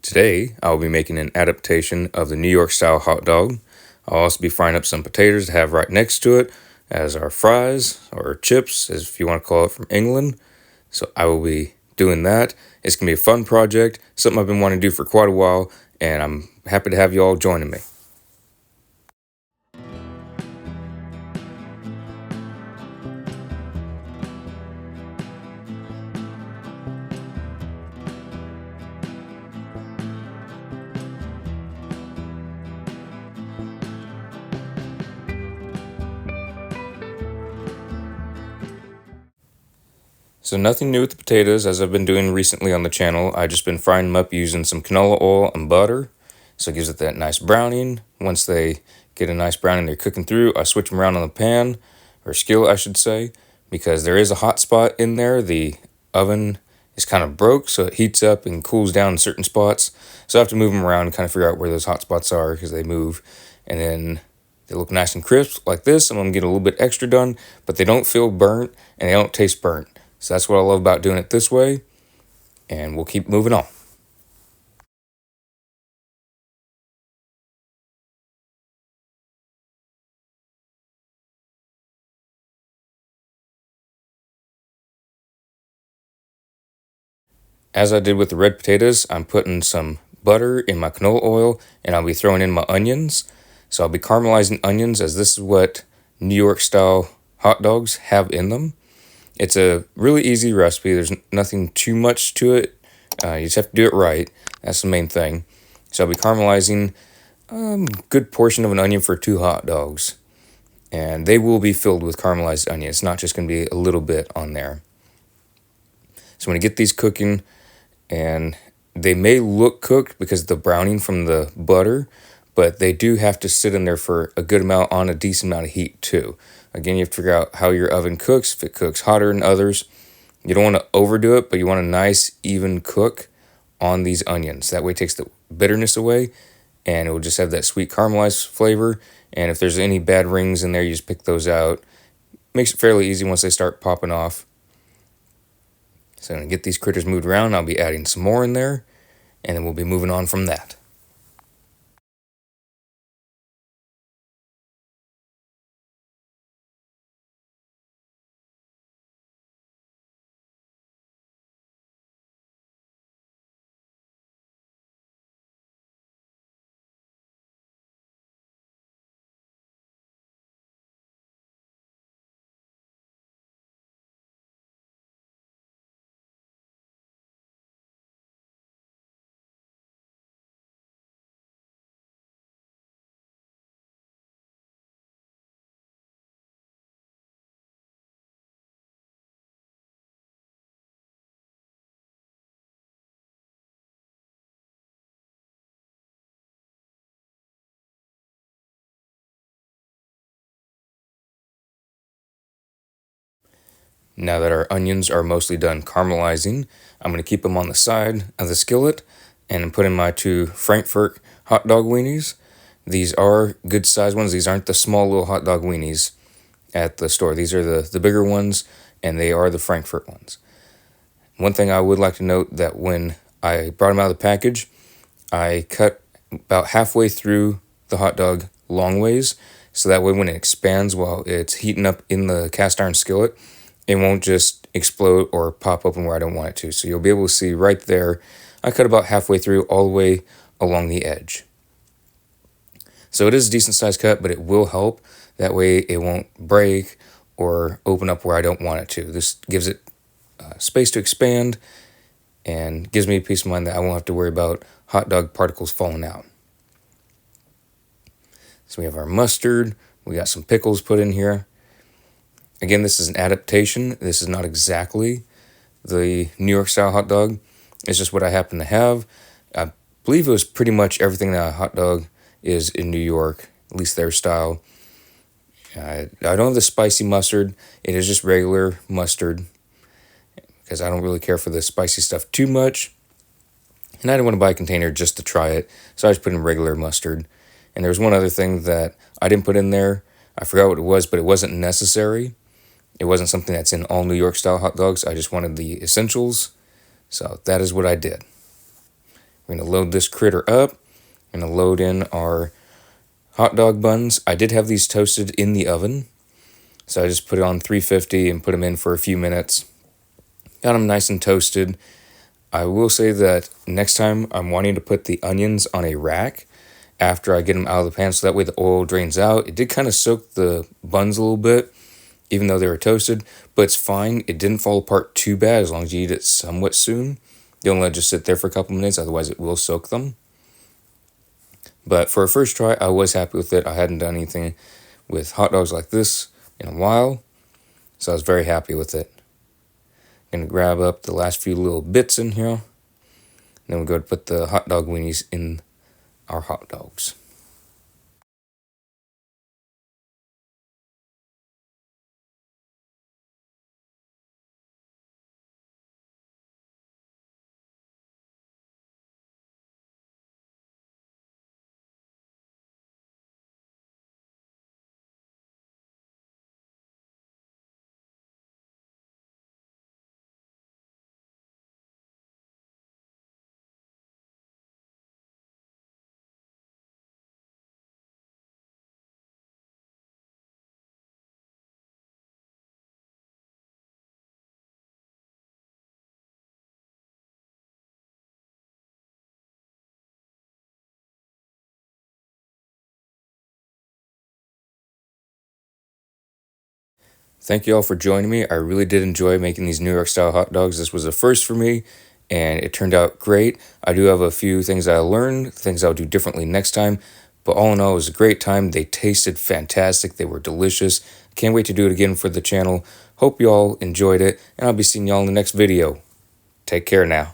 Today, I'll be making an adaptation of the New York style hot dog. I'll also be frying up some potatoes to have right next to it as our fries, or chips, as if you want to call it from England. So I will be doing that. It's going to be a fun project, something I've been wanting to do for quite a while, and I'm happy to have you all joining me. So nothing new with the potatoes, as I've been doing recently on the channel. I've just been frying them up using some canola oil and butter. So it gives it that nice browning. Once they get a nice browning, they're cooking through, I switch them around on the pan, or skillet I should say, because there is a hot spot in there. The oven is kind of broke, so it heats up and cools down in certain spots. So I have to move them around and kind of figure out where those hot spots are, because they move. And then they look nice and crisp like this. I'm going to get a little bit extra done, but they don't feel burnt and they don't taste burnt. So that's what I love about doing it this way, and we'll keep moving on. As I did with the red potatoes, I'm putting some butter in my canola oil, and I'll be throwing in my onions. So I'll be caramelizing onions, as this is what New York style hot dogs have in them. It's a really easy recipe. There's nothing too much to it. You just have to do it right. That's the main thing. So I'll be caramelizing a good portion of an onion for 2 hot dogs. And they will be filled with caramelized onion. It's not just going to be a little bit on there. So I'm going to get these cooking, and they may look cooked because of the browning from the butter, but they do have to sit in there for a good amount on a decent amount of heat too. Again, you have to figure out how your oven cooks. If it cooks hotter than others, you don't want to overdo it, but you want a nice even cook on these onions. That way it takes the bitterness away, and it will just have that sweet caramelized flavor. And if there's any bad rings in there, you just pick those out. Makes it fairly easy once they start popping off. So I'm going to get these critters moved around. I'll be adding some more in there, and then we'll be moving on from that. Now that our onions are mostly done caramelizing, I'm going to keep them on the side of the skillet and put in my 2 Frankfurt hot dog weenies. These are good sized ones. These aren't the small little hot dog weenies at the store. These are the bigger ones, and they are the Frankfurt ones. One thing I would like to note, that when I brought them out of the package, I cut about halfway through the hot dog long ways, so that way when it expands while it's heating up in the cast iron skillet, it won't just explode or pop open where I don't want it to. So you'll be able to see right there, I cut about halfway through all the way along the edge. So it is a decent sized cut, but it will help. That way it won't break or open up where I don't want it to. This gives it space to expand and gives me peace of mind that I won't have to worry about hot dog particles falling out. So we have our mustard. We got some pickles put in here. Again, this is an adaptation. This is not exactly the New York style hot dog. It's just what I happen to have. I believe it was pretty much everything that a hot dog is in New York, at least their style. I don't have the spicy mustard. It is just regular mustard, because I don't really care for the spicy stuff too much. And I didn't want to buy a container just to try it, so I just put in regular mustard. And there was one other thing that I didn't put in there. I forgot what it was, but it wasn't necessary. It wasn't something that's in all New York style hot dogs. I just wanted the essentials. So that is what I did. We're going to load this critter up. I'm going to load in our hot dog buns. I did have these toasted in the oven, so I just put it on 350 and put them in for a few minutes. Got them nice and toasted. I will say that next time I'm wanting to put the onions on a rack after I get them out of the pan, so that way the oil drains out. It did kind of soak the buns a little bit, even though they were toasted, but it's fine. It didn't fall apart too bad as long as you eat it somewhat soon. Don't let it just sit there for a couple minutes, otherwise it will soak them. But for a first try, I was happy with it. I hadn't done anything with hot dogs like this in a while, so I was very happy with it. Gonna grab up the last few little bits in here. Then we'll go to put the hot dog weenies in our hot dogs. Thank you all for joining me. I really did enjoy making these New York style hot dogs. This was a first for me, and it turned out great. I do have a few things I learned, things I'll do differently next time, but all in all, it was a great time. They tasted fantastic. They were delicious. Can't wait to do it again for the channel. Hope you all enjoyed it, and I'll be seeing y'all in the next video. Take care now.